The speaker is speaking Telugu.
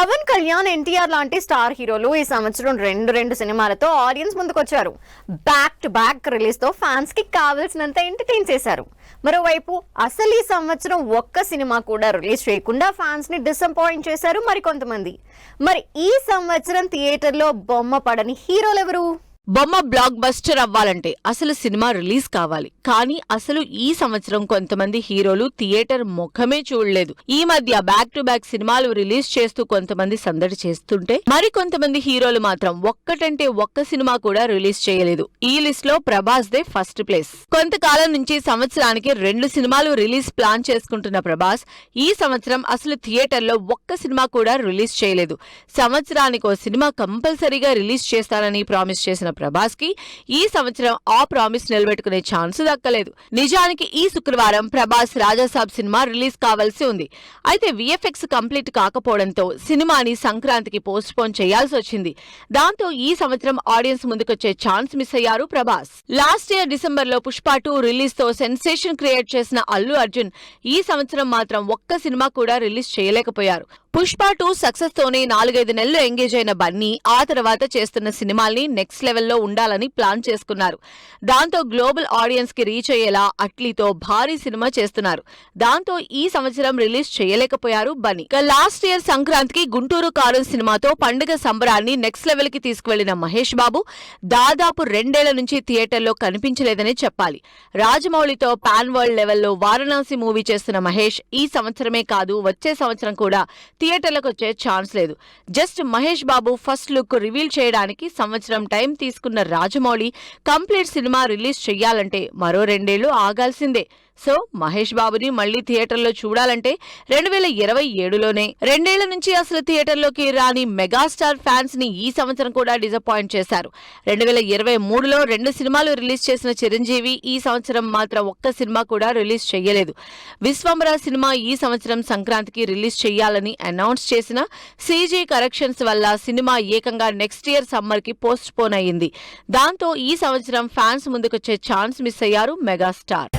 పవన్ కళ్యాణ్, ఎన్టీఆర్ లాంటి స్టార్ హీరోలు ఈ సంవత్సరం రెండు సినిమాలతో ఆడియన్స్ ముందుకొచ్చారు. బ్యాక్ టు బ్యాక్ రిలీజ్ తో ఫ్యాన్స్ కి కావాల్సినంత ఎంటర్టైన్ చేశారు. మరోవైపు అసలు ఈ సంవత్సరం ఒక్క సినిమా కూడా రిలీజ్ చేయకుండా ఫ్యాన్స్ ని డిసప్పాయింట్ చేశారు మరికొంతమంది. మరి ఈ సంవత్సరం థియేటర్లో బొమ్మ పడని హీరోలు ఎవరు? బొమ్మ బ్లాక్ బస్టర్ అవ్వాలంటే అసలు సినిమా రిలీజ్ కావాలి. కానీ అసలు ఈ సంవత్సరం కొంతమంది హీరోలు థియేటర్ ముఖమే చూడలేదు. ఈ మధ్య బ్యాక్ టు బ్యాక్ సినిమాలు రిలీజ్ చేస్తూ కొంతమంది సందడి చేస్తుంటే మరి కొంతమంది హీరోలు మాత్రం ఒక్కటంటే ఒక్క సినిమా కూడా రిలీజ్ చేయలేదు. ఈ లిస్ట్ లో ప్రభాస్ దే ఫస్ట్ ప్లేస్. కొంతకాలం నుంచి సంవత్సరానికి 2 సినిమాలు రిలీజ్ ప్లాన్ చేసుకుంటున్న ప్రభాస్ ఈ సంవత్సరం అసలు థియేటర్ లో ఒక్క సినిమా కూడా రిలీజ్ చేయలేదు. సంవత్సరానికి ఓ సినిమా కంపల్సరీగా రిలీజ్ చేస్తానని ప్రామిస్ చేసిన ప్రభాస్ కి ఈ సంవత్సరం ఆ ప్రామిస్ నిలబెట్టుకునే ఛాన్స్ దక్కలేదు. నిజానికి ఈ శుక్రవారం ప్రభాస్ రాజాసాబ్ సినిమా రిలీజ్ కావాల్సి ఉంది. అయితే విఎఫ్ఎక్స్ కంప్లీట్ కాకపోవడంతో సినిమాని సంక్రాంతికి పోస్ట్ పోన్ చేయాల్సి వచ్చింది. దాంతో ఈ సంవత్సరం ఆడియన్స్ ముందుకొచ్చే ఛాన్స్ మిస్ అయ్యారు ప్రభాస్. లాస్ట్ ఇయర్ డిసెంబర్ లో పుష్ప 2 రిలీజ్ తో సెన్సేషన్ క్రియేట్ చేసిన అల్లు అర్జున్ ఈ సంవత్సరం మాత్రం ఒక్క సినిమా కూడా రిలీజ్ చేయలేకపోయారు. పుష్ప 2 సక్సెస్ తోనే 4-5 నెలలు ఎంగేజ్ అయిన బన్నీ ఆ తర్వాత చేస్తున్న సినిమాల్ని నెక్స్ట్ లెవెల్లో ఉండాలని ప్లాన్ చేసుకున్నారు. దాంతో గ్లోబల్ ఆడియన్స్ కి రీచ్ అయ్యేలా అట్లీతో భారీ సినిమా చేస్తున్నారు. దాంతో ఈ సంవత్సరం రిలీజ్ చేయలేకపోయారు బన్నీ. లాస్ట్ ఇయర్ సంక్రాంతికి గుంటూరు కారం సినిమాతో పండుగ సంబరాన్ని నెక్స్ట్ లెవెల్ కి తీసుకువెళ్లిన మహేష్ బాబు దాదాపు 2 ఏళ్ల నుంచి థియేటర్లో కనిపించలేదనే చెప్పాలి. రాజమౌళితో పాన్ వరల్డ్ లెవెల్లో వారణాసి మూవీ చేస్తున్న మహేష్ ఈ సంవత్సరమే కాదు వచ్చే సంవత్సరం కూడా థియేటర్లకు వచ్చే ఛాన్స్ లేదు. Just Mahesh Babu first look reveal చేయడానికి సంవత్సరం టైం తీసుకున్న రాజమౌళి కంప్లీట్ సినిమా రిలీజ్ చెయ్యాలంటే మరో 2 ఏళ్లు ఆగాల్సిందే. సో మహేష్ బాబుని మళ్లీ థియేటర్లో చూడాలంటే 2027లోనే. 2 ఏళ్ల నుంచి అసలు థియేటర్లోకి రాని మెగాస్టార్ ఫ్యాన్స్ ని ఈ సంవత్సరం కూడా డిసప్పాయింట్ చేశారు. 2023లో 2 సినిమాలు రిలీజ్ చేసిన చిరంజీవి ఈ సంవత్సరం మాత్రం ఒక్క సినిమా కూడా రిలీజ్ చెయ్యలేదు. విశ్వంబర సినిమా ఈ సంవత్సరం సంక్రాంతికి రిలీజ్ చెయ్యాలని అనౌన్స్ చేసిన సీజీ కరెక్షన్స్ వల్ల సినిమా ఏకంగా నెక్స్ట్ ఇయర్ సమ్మర్ కి పోస్ట్ పోన్ అయ్యింది. దాంతో ఈ సంవత్సరం ఫ్యాన్స్ ముందుకొచ్చే ఛాన్స్ మిస్ అయ్యారు మెగాస్టార్.